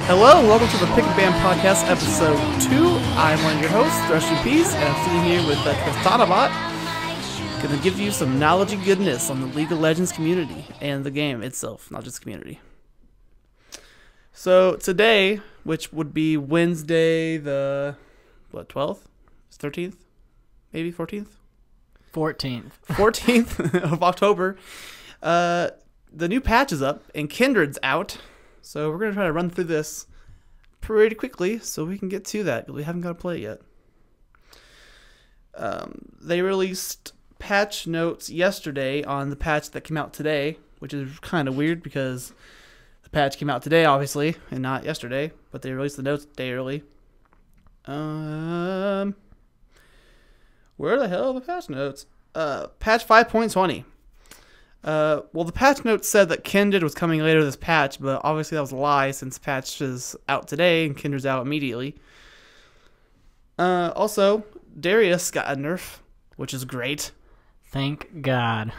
Hello, and welcome to the Ban Podcast Ep2. I'm one of your hosts, Thresht, and I'm sitting here with Tristana. Gonna give you some knowledge and goodness on the League of Legends community and the game itself, not just community. So today, which would be Wednesday the 12th? 13th? Maybe 14th? 14th of October. The new patch is up and Kindred's out. So we're going to try to run through this pretty quickly so we can get to that, because we haven't got to play it yet. They released patch notes yesterday on the patch that came out today, which is kind of weird because the patch came out today, obviously, and not yesterday, but they released the notes a day early. Where the hell are the patch notes? Patch 5.20. Well, the patch notes said that Kindred was coming later this patch, but obviously that was a lie since patch is out today and Kindred's out immediately. Also, Darius got a nerf, which is great. Thank God.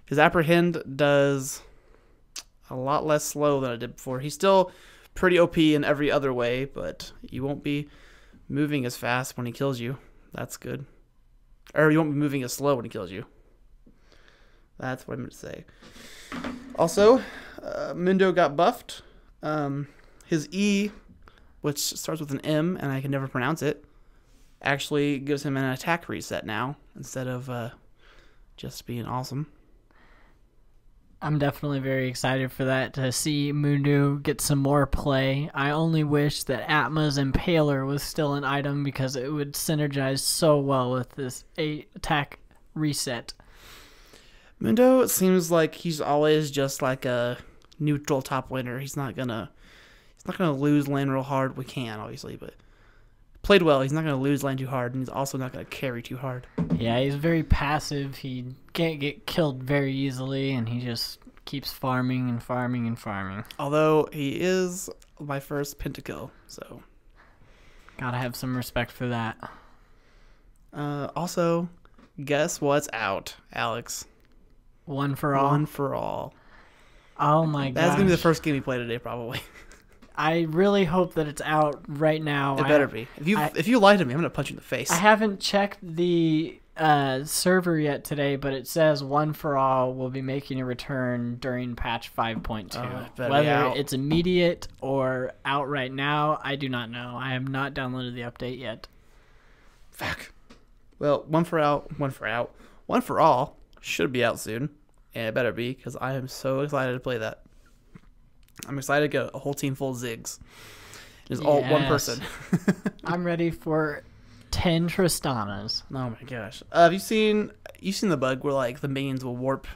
His apprehend does a lot less slow than it did before. He's still pretty OP in every other way, but you won't be moving as fast when he kills you. That's good. Or you won't be moving as slow when he kills you. That's what I meant to say. Also, Mundo got buffed. His E, which starts with an M, and I can never pronounce it, actually gives him an attack reset now, instead of just being awesome. I'm definitely very excited for that, to see Mundo get some more play. I only wish that Atma's Impaler was still an item, because it would synergize so well with this attack reset. Mundo, it seems like he's always just like a neutral top laner. He's not gonna lose lane real hard. We can, obviously, but played well. He's not gonna lose lane too hard, and he's also not gonna carry too hard. Yeah, he's very passive. He can't get killed very easily, and he just keeps farming and farming and farming. Although he is my first pentakill, so gotta have some respect for that. Also, guess what's out, Alex? One for all. One for all. Oh my god. That's gonna be the first game we play today, probably. I really hope that it's out right now. It better be. If you lie to me, I'm gonna punch you in the face. I haven't checked the server yet today, but it says One for All will be making a return during patch 5.2. Whether it's immediate or out right now, I do not know. I have not downloaded the update yet. Fuck. Well, One for All should be out soon, and it better be, because I am so excited to play that. I'm excited to get a whole team full of Ziggs. It's all one person. I'm ready for 10 Tristanas. Oh my gosh! Have you seen the bug where like the minions will warp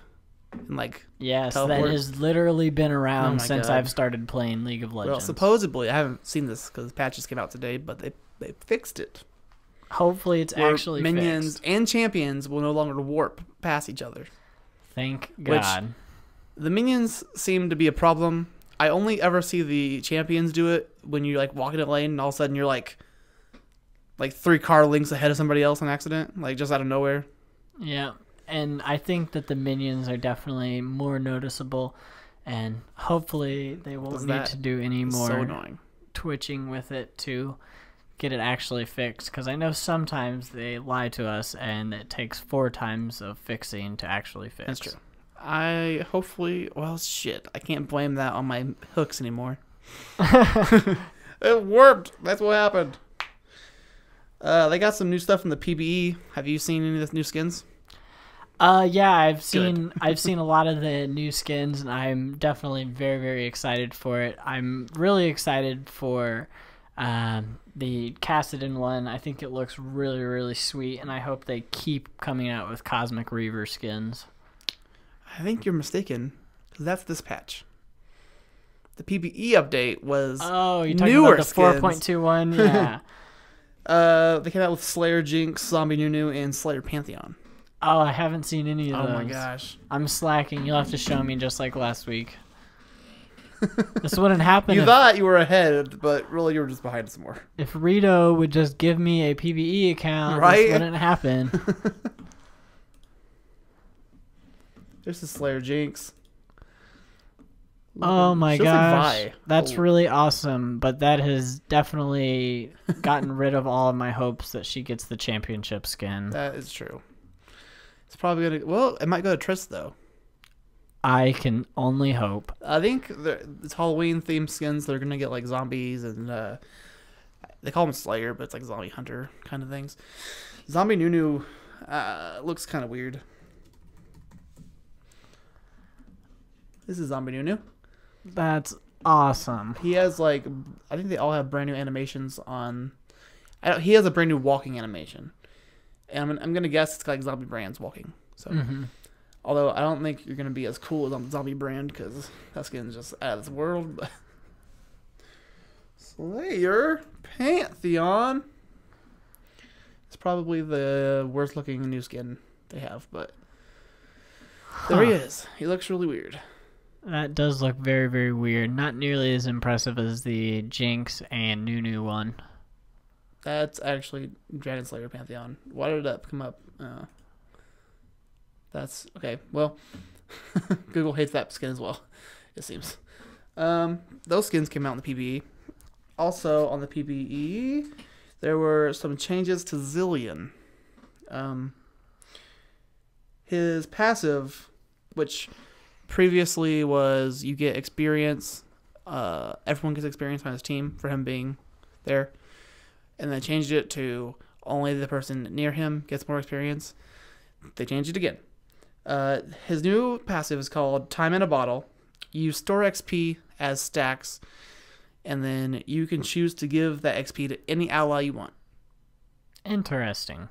and like teleport? That has literally been around since I've started playing League of Legends. Well, supposedly I haven't seen this because the patches came out today, but they fixed it. Hopefully it's actually minions fixed. And champions will no longer warp past each other. Thank God. Which, the minions seem to be a problem. I only ever see the champions do it when you like walk in a lane and all of a sudden you're like 3 car links ahead of somebody else on accident, like just out of nowhere. Yeah, and I think that the minions are definitely more noticeable, and hopefully they won't need to do any more twitching with it to get it actually fixed, because I know sometimes they lie to us and it takes 4 times of fixing to actually fix. That's true. Well, shit, I can't blame that on my hooks anymore. It warped. That's what happened. They got some new stuff in the PBE. Have you seen any of the new skins? Yeah, I've seen a lot of the new skins, and I'm definitely very, very excited for it. I'm really excited for the Cassidon one. I think it looks really, really sweet, and I hope they keep coming out with Cosmic Reaver skins. I think you're mistaken, because that's this patch. The PBE update was you're talking about the 4.2 one? Yeah. They came out with Slayer Jinx, Zombie Nunu, and Slayer Pantheon. Oh, I haven't seen any of those. Oh my gosh. I'm slacking. You'll have to show me just like last week. This wouldn't happen. You thought you were ahead, but really you were just behind some more. If Rito would just give me a PBE account, this wouldn't happen. There's the Slayer Jinx. Oh my gosh, that's really awesome, but that has definitely gotten rid of all of my hopes that she gets the championship skin. That is true. It's probably going to... Well, it might go to Trist, though. I can only hope. I think it's Halloween-themed skins. They're going to get, like, zombies and... they call them Slayer, but it's like zombie hunter kind of things. Zombie Nunu looks kind of weird. This is Zombie Nunu. That's awesome. He has like, I think they all have brand new animations on. He has a brand new walking animation, and I'm gonna guess it's like Zombie Brand's walking. So, although I don't think you're gonna be as cool as on Zombie Brand because that skin's just out of this world. But Slayer Pantheon. It's probably the worst looking new skin they have, but there he is. He looks really weird. That does look very, very weird. Not nearly as impressive as the Jinx and Nunu one. That's actually Dragon Slayer Pantheon. Why did that come up? That's okay. Well, Google hates that skin as well, it seems. Those skins came out in the PBE. Also on the PBE, there were some changes to Zilean. His passive, which previously was you get experience, everyone gets experience on his team for him being there, and then changed it to only the person near him gets more experience. They changed it again. His new passive is called Time in a Bottle. You store XP as stacks, and then you can choose to give that XP to any ally you want. Interesting.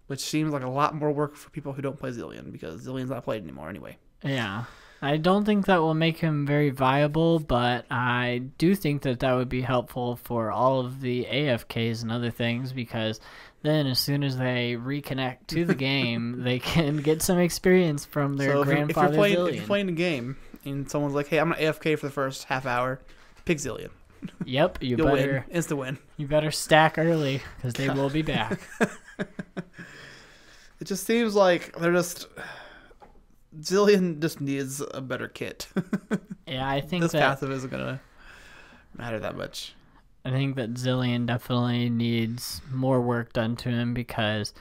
Which seems like a lot more work for people who don't play Zilean, because Zillian's not played anymore anyway. Yeah. I don't think that will make him very viable, but I do think that that would be helpful for all of the AFKs and other things, because then as soon as they reconnect to the game, they can get some experience from their grandfather Zillian. If you're playing a game and someone's like, hey, I'm going to AFK for the first half hour, pick Zillian. Yep, You'll win. Insta win. You better stack early, because they will be back. It just seems like they're just... Zillian just needs a better kit. Yeah, I think this passive isn't going to matter that much. I think that Zillian definitely needs more work done to him, because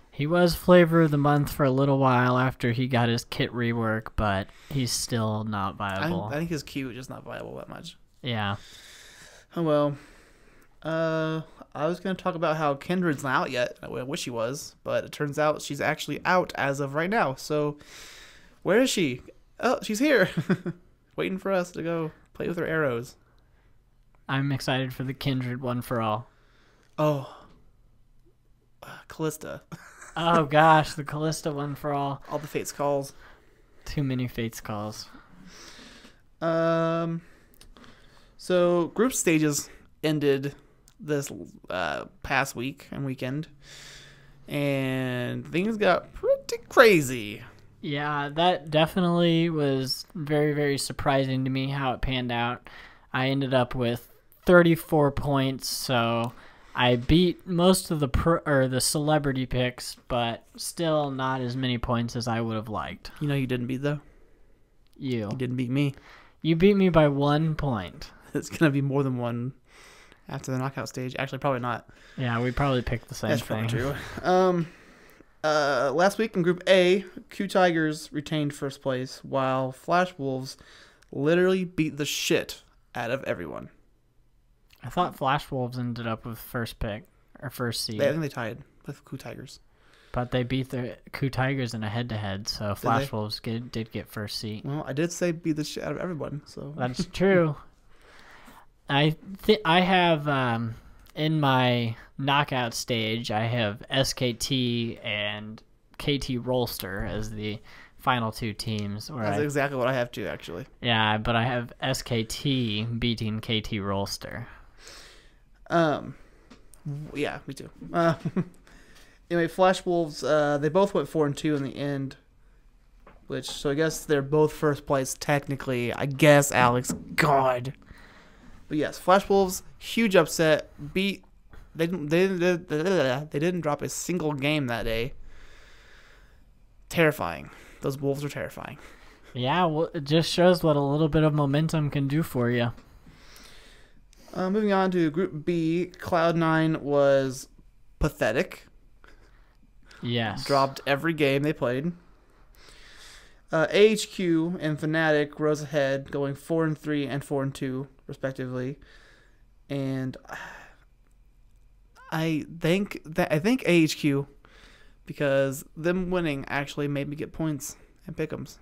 he was flavor of the month for a little while after he got his kit rework, but he's still not viable. I think his Q is just not viable that much. Yeah. Oh, well. I was going to talk about how Kindred's not out yet. I wish she was, but it turns out she's actually out as of right now. So, where is she? Oh, she's here. Waiting for us to go play with her arrows. I'm excited for the Kindred one for all. Oh. Callista. Oh, gosh, the Callista one for all. All the Fates calls. Too many Fates calls. So, group stages ended this past week and weekend, and things got pretty crazy. Yeah, that definitely was very, very surprising to me how it panned out. I ended up with 34 points, so I beat most of the celebrity picks, but still not as many points as I would have liked. You know you didn't beat, though? You didn't beat me. You beat me by 1 point. It's going to be more than one after the knockout stage. Actually, probably not. Yeah, we probably picked the same thing. That's probably true. Last week in Group A, Q Tigers retained first place, while Flash Wolves literally beat the shit out of everyone. I thought Flash Wolves ended up with first pick, or first seed. I think they tied with Q Tigers. But they beat the Q Tigers in a head-to-head, so Flash Wolves did get first seat. Well, I did say beat the shit out of everyone, so... That's true. I have, in my knockout stage, I have SKT and KT Rolster as the final two teams. That's exactly what I have too, actually. Yeah, but I have SKT beating KT Rolster. Yeah, me too. Anyway, Flash Wolves, they both went 4-2 in the end, so I guess they're both first place technically. I guess, Alex. God. But yes, Flash Wolves, huge upset. They didn't drop a single game that day. Terrifying. Those Wolves are terrifying. Yeah, well, it just shows what a little bit of momentum can do for you. Moving on to Group B, Cloud9 was pathetic. Yes. Dropped every game they played. AHQ and Fnatic rose ahead, going 4-3 and 4-2 respectively. And I think AHQ, because them winning actually made me get points and pick'ems.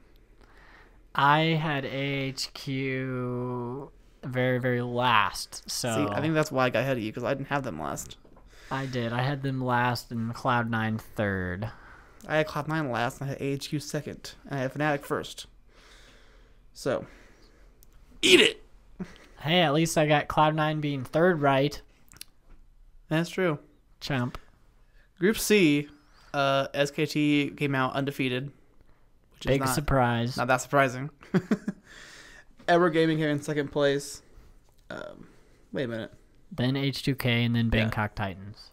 I had AHQ very, very last. So see, I think that's why I got ahead of you, because I didn't have them last. I did. I had them last and Cloud9 third. I had Cloud9 last, and I had AHQ second, and I had Fnatic first. So, eat it! Hey, at least I got Cloud9 being third right. That's true. Chump. Group C, SKT came out undefeated. Which Big is surprise. Not that surprising. Ever Gaming came in second place. Wait a minute. Then H2K and then Bangkok Titans.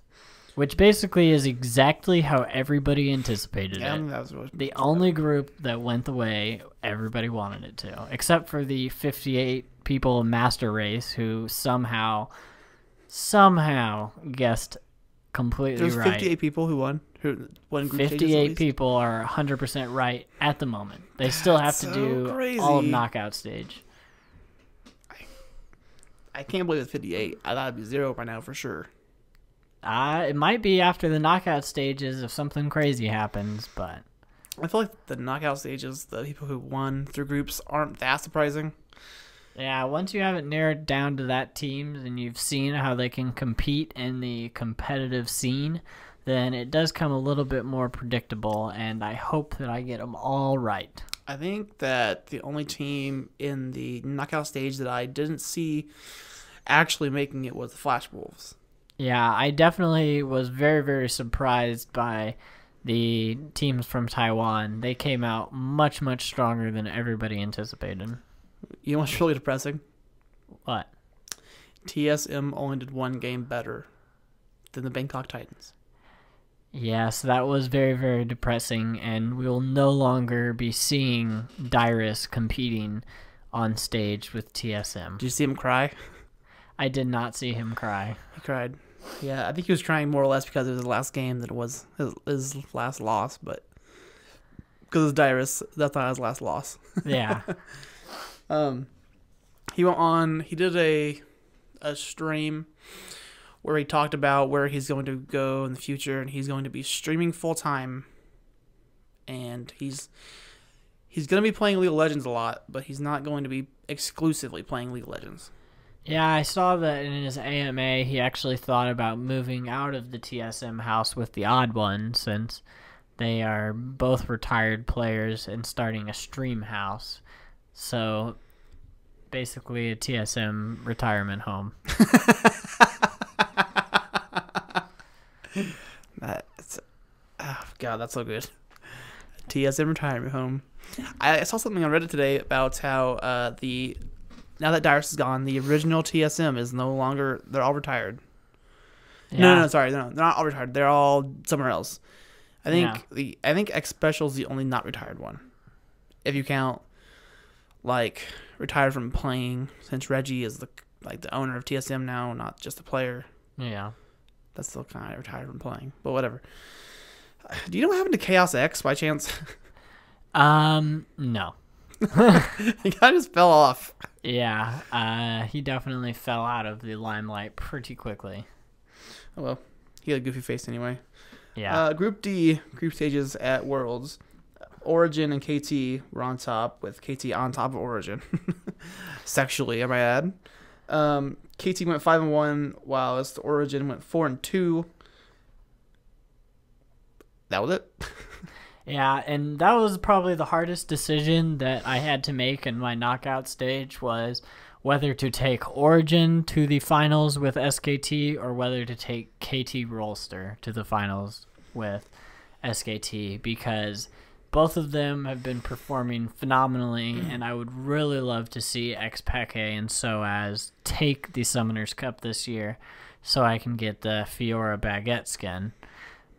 Which basically is exactly how everybody anticipated it. That was really the only group that went the way everybody wanted it to. Except for the 58 people master race who somehow guessed completely right. There's 58 people who won. Who won group 58 people are 100% right at the moment. They still have to do all of knockout stage. I can't believe it's 58. I thought it'd be 0 by now for sure. It might be after the knockout stages if something crazy happens, but I feel like the knockout stages, the people who won through groups aren't that surprising. Yeah, once you have it narrowed down to that teams and you've seen how they can compete in the competitive scene, then it does come a little bit more predictable, and I hope that I get them all right. I think that the only team in the knockout stage that I didn't see actually making it was the Flash Wolves. Yeah, I definitely was very, very surprised by the teams from Taiwan. They came out much, much stronger than everybody anticipated. You know what's really depressing? What? TSM only did one game better than the Bangkok Titans. Yes, that was very, very depressing, and we will no longer be seeing Dyrus competing on stage with TSM. Did you see him cry? I did not see him cry. He cried. Yeah, I think he was crying more or less because it was his last game than it was his last loss, but because it's Dyrus, that's not his last loss. Yeah. He went on, he did a stream where he talked about where he's going to go in the future, and he's going to be streaming full time, and he's going to be playing League of Legends a lot, but he's not going to be exclusively playing League of Legends. Yeah, I saw that in his AMA, he actually thought about moving out of the TSM house with the Odd One, since they are both retired players, and starting a stream house. So, basically a TSM retirement home. That's so good. TSM retirement home. I saw something on Reddit today about how now that Dyrus is gone, the original TSM is no longer. They're all retired. Yeah. No, sorry, they're not all retired. They're all somewhere else. I think X Special is the only not retired one, if you count like retired from playing, since Reggie is the owner of TSM now, not just a player. Yeah, that's still kind of retired from playing, but whatever. Do you know what happened to Chaos X by chance? No. He kind of just fell off. Yeah, he definitely fell out of the limelight pretty quickly. Oh well, he had a goofy face anyway. Yeah. Group D, group stages at Worlds. Origin and KT were on top, with KT on top of Origin. Sexually, I might add. KT went 5-1, whilst Origin went 4-2. That was it. Yeah, and that was probably the hardest decision that I had to make in my knockout stage, was whether to take Origin to the finals with SKT or whether to take KT Rolster to the finals with SKT, because both of them have been performing phenomenally, and I would really love to see Xpeke and Soaz take the Summoners Cup this year so I can get the Fiora Baguette skin.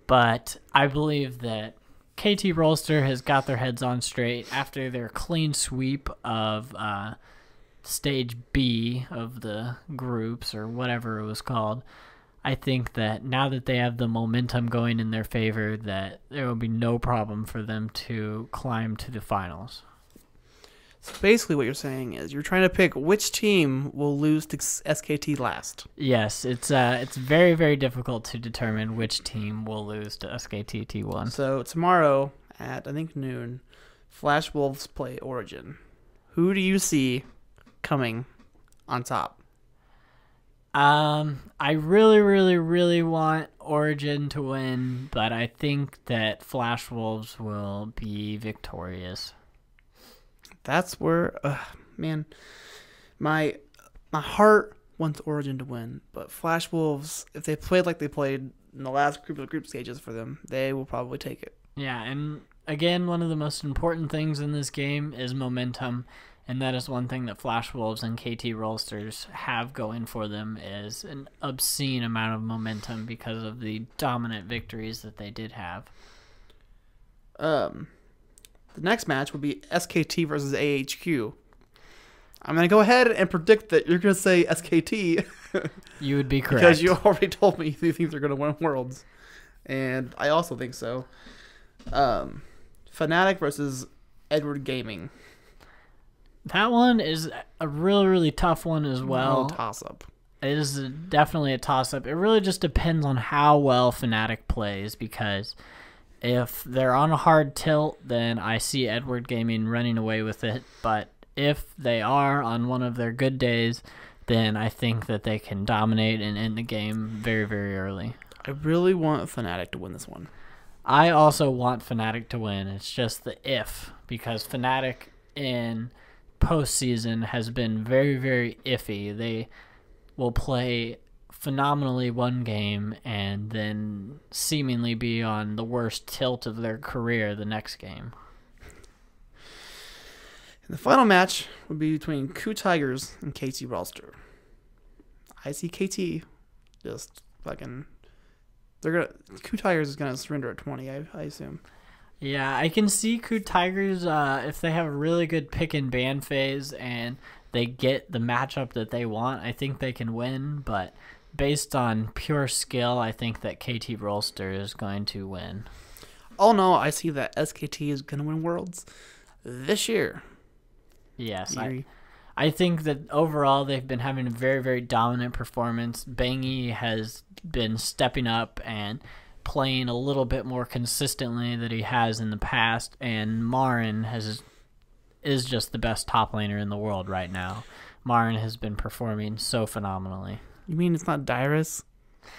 But I believe that KT Rolster has got their heads on straight after their clean sweep of Stage B of the groups, or whatever it was called. I think that now that they have the momentum going in their favor, that there will be no problem for them to climb to the finals. So basically what you're saying is you're trying to pick which team will lose to SKT last. Yes, it's very, very difficult to determine which team will lose to SKT T1. So tomorrow at, I think, noon, Flash Wolves play Origin. Who do you see coming on top? I really, really, really want Origin to win, but I think that Flash Wolves will be victorious. That's where, man, my heart wants Origin to win, but Flash Wolves, if they played like they played in the last group stages for them, they will probably take it. Yeah, and again, one of the most important things in this game is momentum. And that is one thing that Flash Wolves and KT Rolsters have going for them, is an obscene amount of momentum because of the dominant victories that they did have. The next match would be SKT versus AHQ. I'm going to go ahead and predict that you're going to say SKT. You would be correct. Because you already told me you think they're going to win Worlds. And I also think so. Fnatic versus Edward Gaming. That one is a really, really tough one as well. Toss-up. It is definitely a toss-up. It really just depends on how well Fnatic plays, because if they're on a hard tilt, then I see Edward Gaming running away with it. But if they are on one of their good days, then I think that they can dominate and end the game very, very early. I really want Fnatic to win this one. I also want Fnatic to win. It's just the if, because Fnatic in postseason has been very, very iffy. They will play phenomenally one game and then seemingly be on the worst tilt of their career the next game. And the final match would be between KOO Tigers and KT Rolster. I see KT just fucking... KOO Tigers is gonna surrender at 20, I assume. Yeah, I can see KOO Tigers, if they have a really good pick and ban phase and they get the matchup that they want, I think they can win. But based on pure skill, I think that KT Rolster is going to win. Oh no, I see that SKT is going to win Worlds this year. Yes, I think that overall they've been having a very, very dominant performance. Bangy has been stepping up and playing a little bit more consistently than he has in the past, and Marin is just the best top laner in the world right now. Marin has been performing so phenomenally. You mean it's not Dyrus?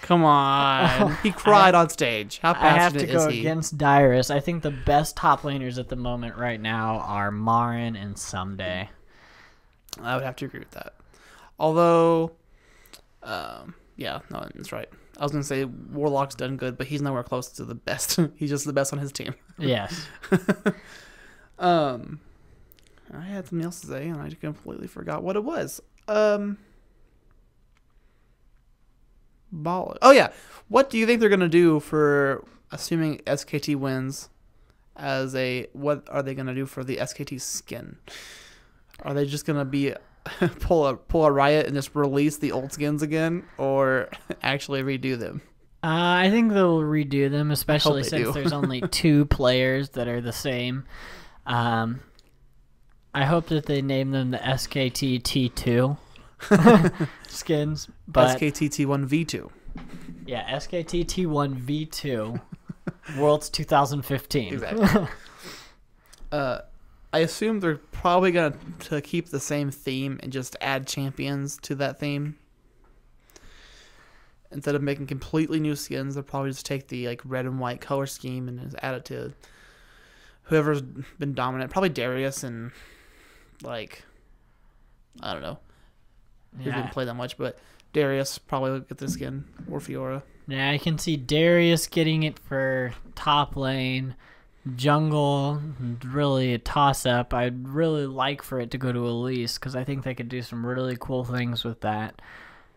Come on. He cried on stage. How passionate is he? I have to go against Dyrus. I think the best top laners at the moment right now are Marin and Someday. I would have to agree with that. Although, yeah, no, that's right. I was going to say Warlock's done good, but he's nowhere close to the best. He's just the best on his team. Yes. I had something else to say, and I completely forgot what it was. Ball. Oh, yeah. What do you think they're going to do for, assuming SKT wins, what are they going to do for the SKT skin? Are they just going to be... pull a riot and just release the old skins again, or actually redo them? I think they'll redo them, especially since there's only 2 players that are the same. I hope that they name them the SKT T2 skins. But SKT T1 V2. Yeah, SKT T1 V2 Worlds 2015. Exactly. I assume they're probably going to keep the same theme and just add champions to that theme. Instead of making completely new skins, they'll probably just take the red and white color scheme and just add it to whoever's been dominant. Probably Darius and I don't know. He didn't play that much, but Darius probably will get the skin, or Fiora. Yeah, I can see Darius getting it for top lane. Jungle, really a toss-up. I'd really like for it to go to Elise, because I think they could do some really cool things with that.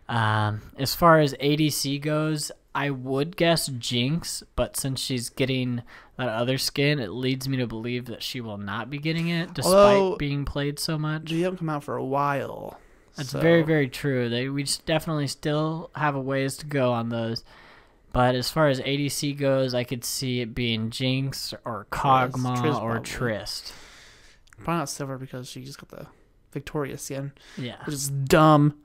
As far as ADC goes, I would guess Jinx, but since she's getting that other skin, it leads me to believe that she will not be getting it, despite being played so much. They haven't come out for a while. That's very, very true. We definitely still have a ways to go on those. But as far as ADC goes, I could see it being Jinx or Kog'Maw or Trist. Probably not Silver because she just got the Victoria skin. Yeah. Which is dumb.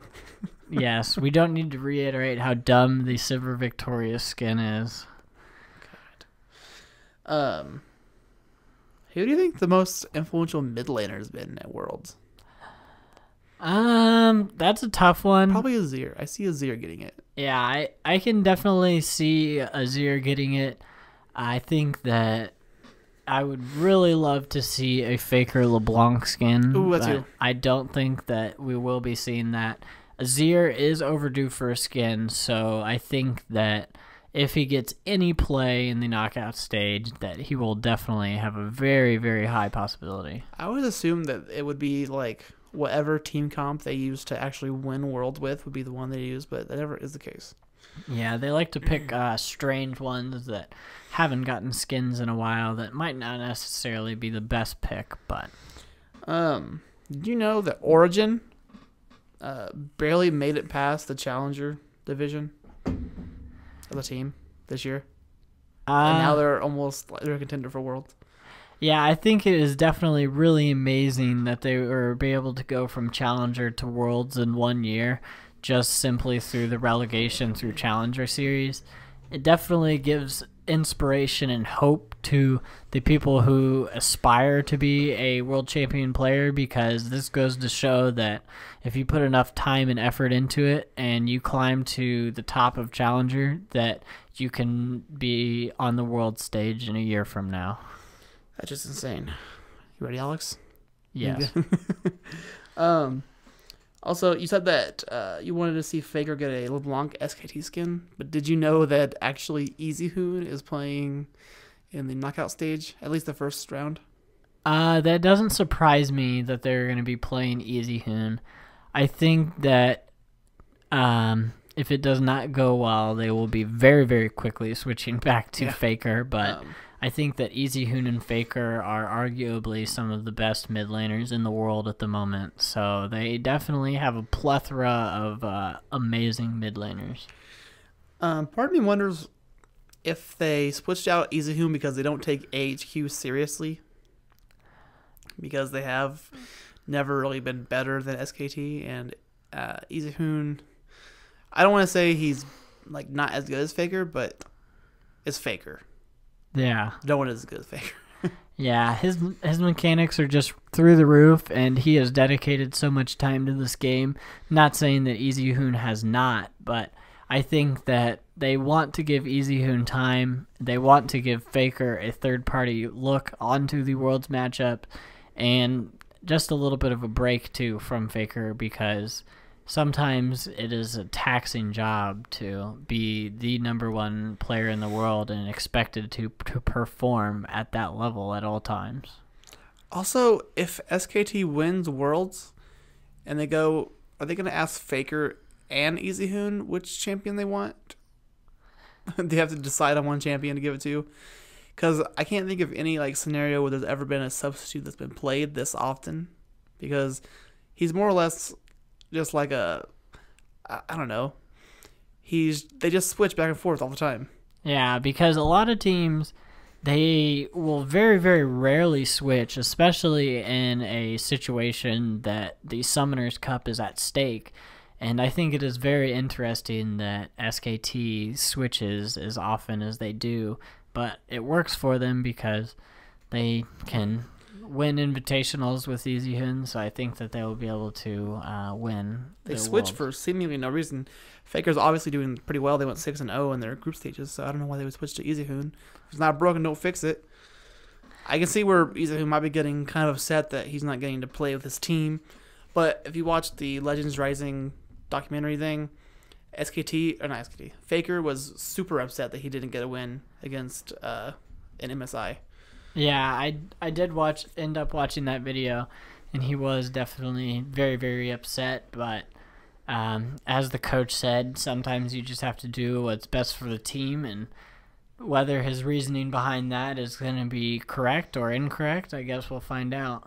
Yes, we don't need to reiterate how dumb the Silver Victoria skin is. God. Who do you think the most influential mid laner has been at Worlds? That's a tough one. Probably Azir. I see Azir getting it. Yeah, I can definitely see Azir getting it. I think that I would really love to see a Faker LeBlanc skin. Ooh, that's you. I don't think that we will be seeing that. Azir is overdue for a skin, so I think that if he gets any play in the knockout stage, that he will definitely have a very, very high possibility. I would assume that it would be like whatever team comp they use to actually win Worlds with would be the one they use, but that never is the case. Yeah, they like to pick strange ones that haven't gotten skins in a while that might not necessarily be the best pick, but... Did you know that Origin barely made it past the Challenger division of the team this year? And now they're a contender for Worlds. Yeah, I think it is definitely really amazing that they were able to go from Challenger to Worlds in 1 year, just simply through the relegation through Challenger Series. It definitely gives inspiration and hope to the people who aspire to be a world champion player, because this goes to show that if you put enough time and effort into it and you climb to the top of Challenger, that you can be on the world stage in a year from now. That's just insane. You ready, Alex? Yes. Also, you said that you wanted to see Faker get a LeBlanc SKT skin, but did you know that actually EasyHoon is playing in the knockout stage, at least the first round? That doesn't surprise me that they're going to be playing EasyHoon. I think that if it does not go well, they will be very, very quickly switching back to Faker, but... I think that EasyHoon and Faker are arguably some of the best mid laners in the world at the moment, so they definitely have a plethora of amazing mid laners. Part of me wonders if they switched out EasyHoon because they don't take AHQ seriously, because they have never really been better than SKT, and EasyHoon, I don't want to say he's like not as good as Faker, but it's Faker. Yeah. No one is as good as Faker. Yeah, his mechanics are just through the roof, and he has dedicated so much time to this game. Not saying that EasyHoon has not, but I think that they want to give EasyHoon time. They want to give Faker a third-party look onto the Worlds matchup, and just a little bit of a break, too, from Faker, because sometimes it is a taxing job to be the #1 player in the world and expected to perform at that level at all times. Also, if SKT wins Worlds and they go, are they going to ask Faker and EasyHoon which champion they want? They have to decide on one champion to give it to. Because I can't think of any scenario where there's ever been a substitute that's been played this often. Because he's more or less just like I don't know. They just switch back and forth all the time. Yeah, because a lot of teams, they will very, very rarely switch, especially in a situation that the Summoners Cup is at stake. And I think it is very interesting that SKT switches as often as they do, but it works for them because they can win invitationals with EasyHoon, so I think that they will be able to win. They switch for seemingly no reason. Faker's obviously doing pretty well. They went 6-0 in their group stages, so I don't know why they would switch to EasyHoon. If it's not broken, don't fix it. I can see where EasyHoon might be getting kind of upset that he's not getting to play with his team, but if you watch the Legends Rising documentary thing, Faker was super upset that he didn't get a win against an MSI. Yeah, I did end up watching that video, and he was definitely very, very upset, but as the coach said, sometimes you just have to do what's best for the team, and Whether his reasoning behind that is going to be correct or incorrect, I guess we'll find out.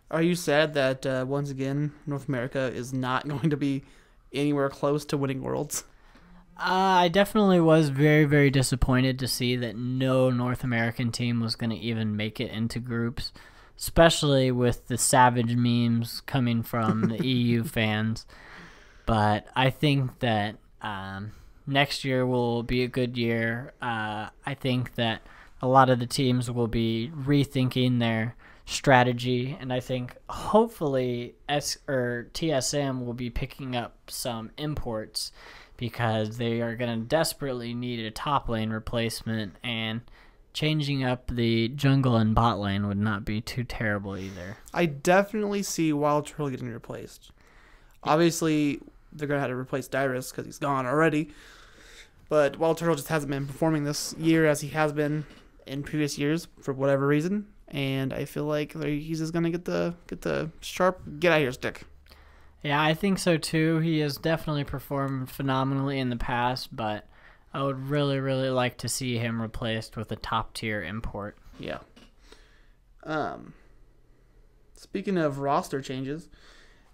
Are you sad that, once again, North America is not going to be anywhere close to winning Worlds? I definitely was very, very disappointed to see that no North American team was going to even make it into groups, especially with the savage memes coming from the EU fans. But I think that next year will be a good year. I think that a lot of the teams will be rethinking their strategy, and I think hopefully TSM will be picking up some imports because they are going to desperately need a top lane replacement, and changing up the jungle and bot lane would not be too terrible either. I definitely see Wild Turtle getting replaced. Obviously, they're going to have to replace Dyrus because he's gone already. But Wild Turtle just hasn't been performing this year as he has been in previous years for whatever reason. And I feel like he's just going to get the sharp get out of here stick. Yeah, I think so too. He has definitely performed phenomenally in the past, but I would really, really like to see him replaced with a top-tier import. Yeah. Speaking of roster changes,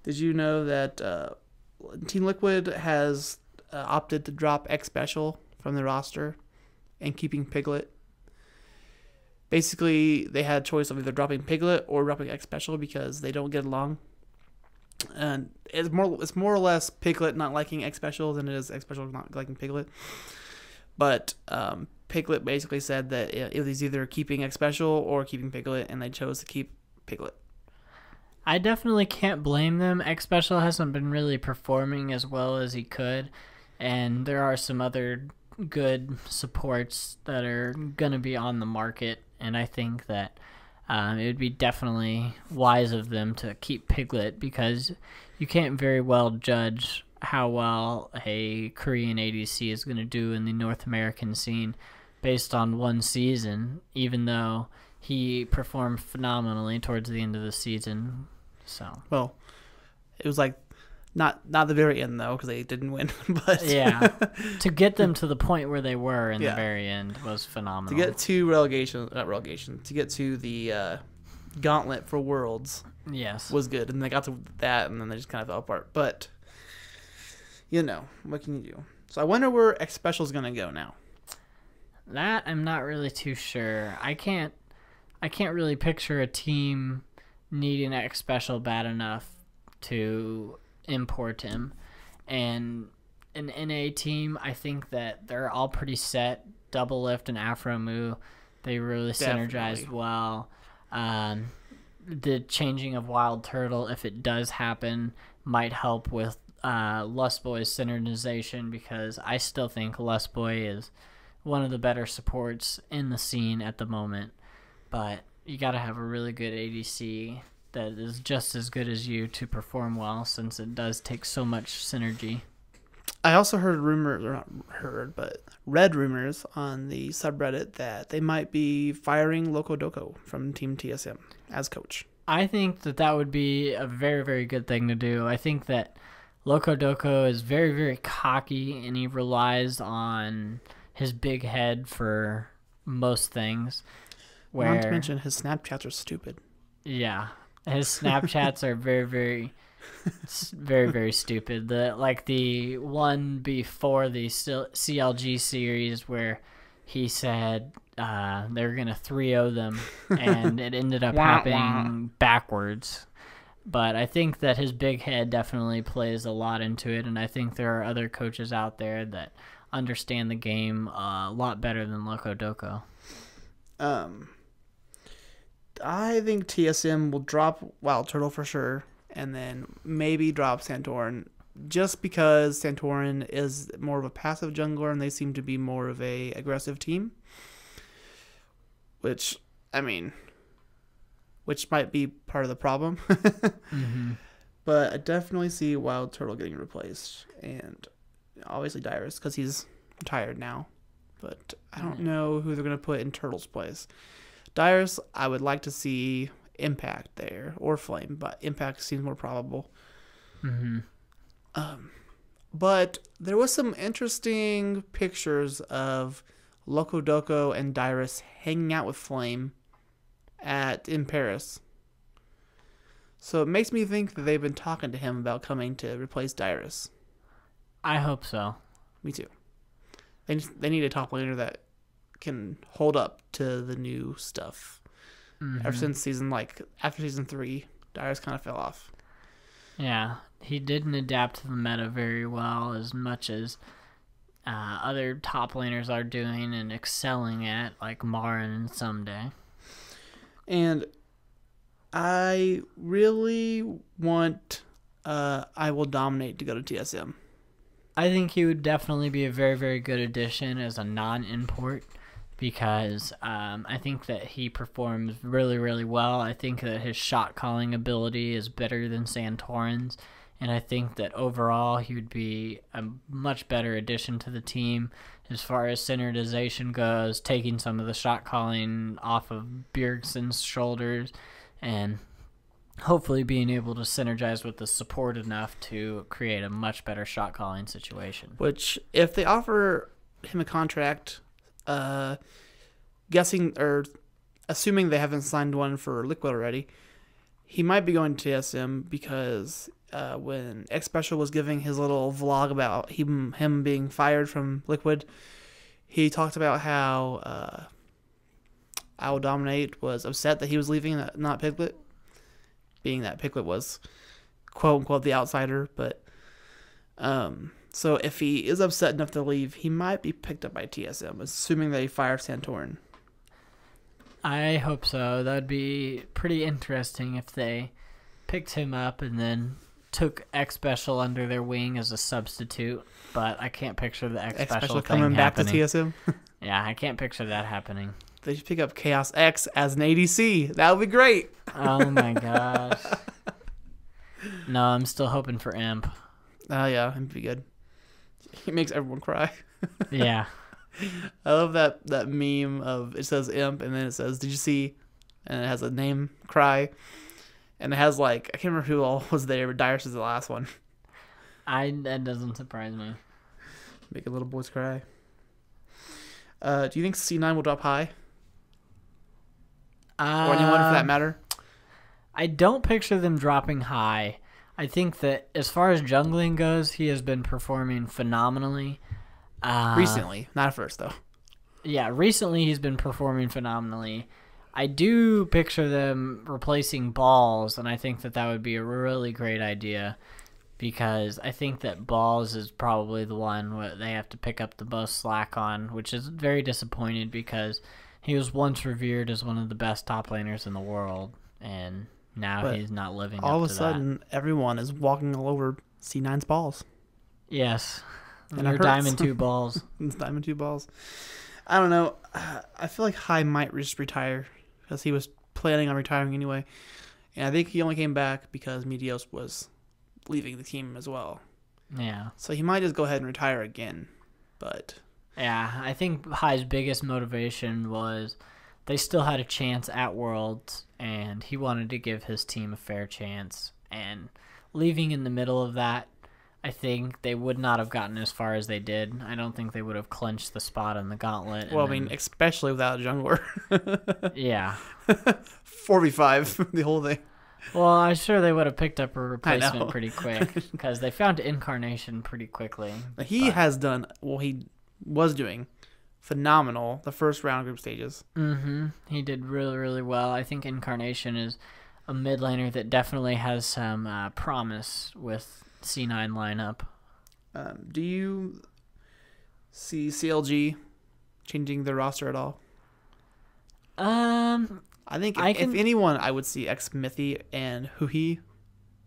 did you know that Team Liquid has opted to drop X Special from the roster and keeping Piglet? Basically, they had a choice of either dropping Piglet or dropping X Special because they don't get along. And it's more or less Piglet not liking X Special than it is X Special not liking Piglet. But Piglet basically said that it was either keeping X Special or keeping Piglet, and they chose to keep Piglet. I definitely can't blame them. X Special hasn't been really performing as well as he could, and there are some other good supports that are going to be on the market, and I think that it would be definitely wise of them to keep Piglet because you can't very well judge how well a Korean ADC is going to do in the North American scene based on one season, even though he performed phenomenally towards the end of the season. So, well, it was like not the very end though because they didn't win, but yeah, to get them to the point where they were in the very end was phenomenal. To get to to get to the gauntlet for Worlds, yes, was good, and they got to that, and then they just kind of fell apart. But what can you do? So I wonder where X Special is gonna go now. That I'm not really too sure. I can't really picture a team needing X Special bad enough to import him. And an NA team, I think that they're all pretty set. Double Lift and Afro Moo, they really synergize well. The changing of Wild Turtle, if it does happen, might help with Lust Boy's synergization because I still think Lust Boy is one of the better supports in the scene at the moment. But you got to have a really good ADC that is just as good as you to perform well, since it does take so much synergy. I also heard rumors, or not heard, but read rumors on the subreddit that they might be firing Loco Doco from Team TSM as coach. I think that would be a very, very good thing to do. I think that Loco Doco is very, very cocky, and he relies on his big head for most things. Not to mention his Snapchats are stupid. Yeah. His Snapchats are very, very, very, very stupid. The one before the CLG series where he said they were going to 3-0 them, and it ended up happening backwards. But I think that his big head definitely plays a lot into it, and I think there are other coaches out there that understand the game a lot better than Loco Doco. I think TSM will drop Wild Turtle for sure, and then maybe drop Santorin, just because Santorin is more of a passive jungler and they seem to be more of a aggressive team. Which might be part of the problem. Mm-hmm. But I definitely see Wild Turtle getting replaced, and obviously Dyrus because he's retired now. But I don't know who they're going to put in Turtle's place. Dyrus, I would like to see Impact there, or Flame, but Impact seems more probable. Mm-hmm. But there was some interesting pictures of Loco Doco and Dyrus hanging out with Flame in Paris. So it makes me think that they've been talking to him about coming to replace Dyrus. I hope so. Me too. They need a top laner that can hold up to the new stuff. Ever since after season 3, Dyrus kind of fell off. Yeah, he didn't adapt to the meta very well as much as other top laners are doing and excelling at, like Marin and Someday. And I really want I Will Dominate to go to TSM. I think he would definitely be a very, very good addition as a non-import because I think that he performs really, really well. I think that his shot calling ability is better than Santorin's, and I think that overall he would be a much better addition to the team as far as synergization goes, taking some of the shot calling off of Bjergsen's shoulders and hopefully being able to synergize with the support enough to create a much better shot calling situation. Which, if they offer him a contract, guessing or assuming they haven't signed one for Liquid already, he might be going to TSM because when X Special was giving his little vlog about him being fired from Liquid, he talked about how I Will Dominate was upset that he was leaving, not Piglet, being that Piglet was quote unquote the outsider. But so if he is upset enough to leave, he might be picked up by TSM, assuming they fire Santorin. I hope so. That would be pretty interesting if they picked him up and then took X Special under their wing as a substitute. But I can't picture the X Special coming back to TSM. Yeah, I can't picture that happening. They should pick up Chaos X as an ADC. That would be great. Oh my gosh. No, I'm still hoping for Imp. Oh yeah, Imp would be good. He makes everyone cry. Yeah. I love that meme of it says Imp and then it says, "Did you see?" And it has a name, Cry. And it has I can't remember who all was there, but Dyrus is the last one. That doesn't surprise me. Making little boys cry. Do you think C9 will drop high? Or anyone for that matter? I don't picture them dropping high. I think that as far as jungling goes, he has been performing phenomenally. Recently, not at first though. Yeah, recently he's been performing phenomenally. I do picture them replacing Balls, and I think that would be a really great idea because I think that Balls is probably the one where they have to pick up the most slack on, which is very disappointed because he was once revered as one of the best top laners in the world, and now he's not living up to that. All of a sudden, everyone is walking all over C9's Balls. Yes. And they're Diamond 2 Balls. It's Diamond 2 Balls. I don't know. I feel like High might just retire because he was planning on retiring anyway. And I think he only came back because Meteos was leaving the team as well. Yeah. So he might just go ahead and retire again. But yeah, I think High's biggest motivation was they still had a chance at Worlds, and he wanted to give his team a fair chance. And leaving in the middle of that, I think they would not have gotten as far as they did. I don't think they would have clinched the spot in the gauntlet. Well, I mean, especially without a jungler. Yeah. 4v5, the whole thing. Well, I'm sure they would have picked up a replacement pretty quick because they found Incarnation pretty quickly. He was doing phenomenal the first round group stages. Mm-hmm. He did really, really well. I think Incarnation is a mid laner that definitely has some promise with C9 lineup. Do you see CLG changing their roster at all? I think if anyone, I would see Xmithy and Huhi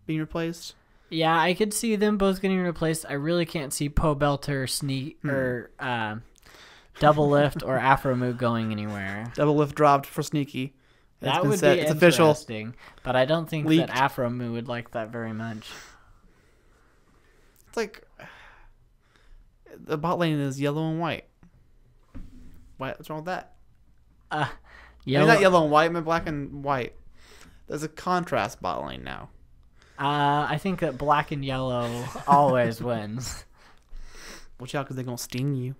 being replaced. Yeah, I could see them both getting replaced. I really can't see Pobelter, or Double Lift or Afromoo going anywhere. Double Lift dropped for Sneaky. That would be interesting, but I don't think that Afromoo would like that very much. It's like the bot lane is yellow and white. What's wrong with that? Yellow, not yellow and white, I meant black and white. There's a contrast bot lane now. I think that black and yellow always wins. Watch out, because they're going to sting you.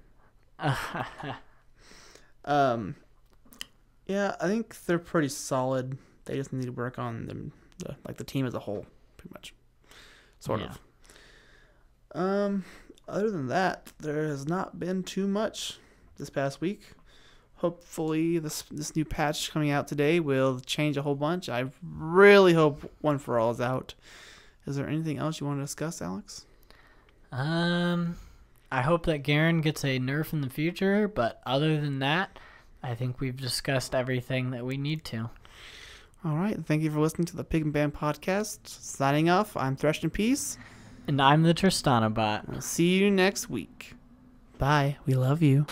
Yeah, I think they're pretty solid. They just need to work on them, the team as a whole, pretty much, sort of. Other than that, there has not been too much this past week. Hopefully, this new patch coming out today will change a whole bunch. I really hope One for All is out. Is there anything else you want to discuss, Alex? I hope that Garen gets a nerf in the future, but other than that, I think we've discussed everything that we need to. All right. Thank you for listening to the Pig and Ban Podcast. Signing off, I'm Thresht in Peace. And I'm the Tristana bot. We'll see you next week. Bye. We love you.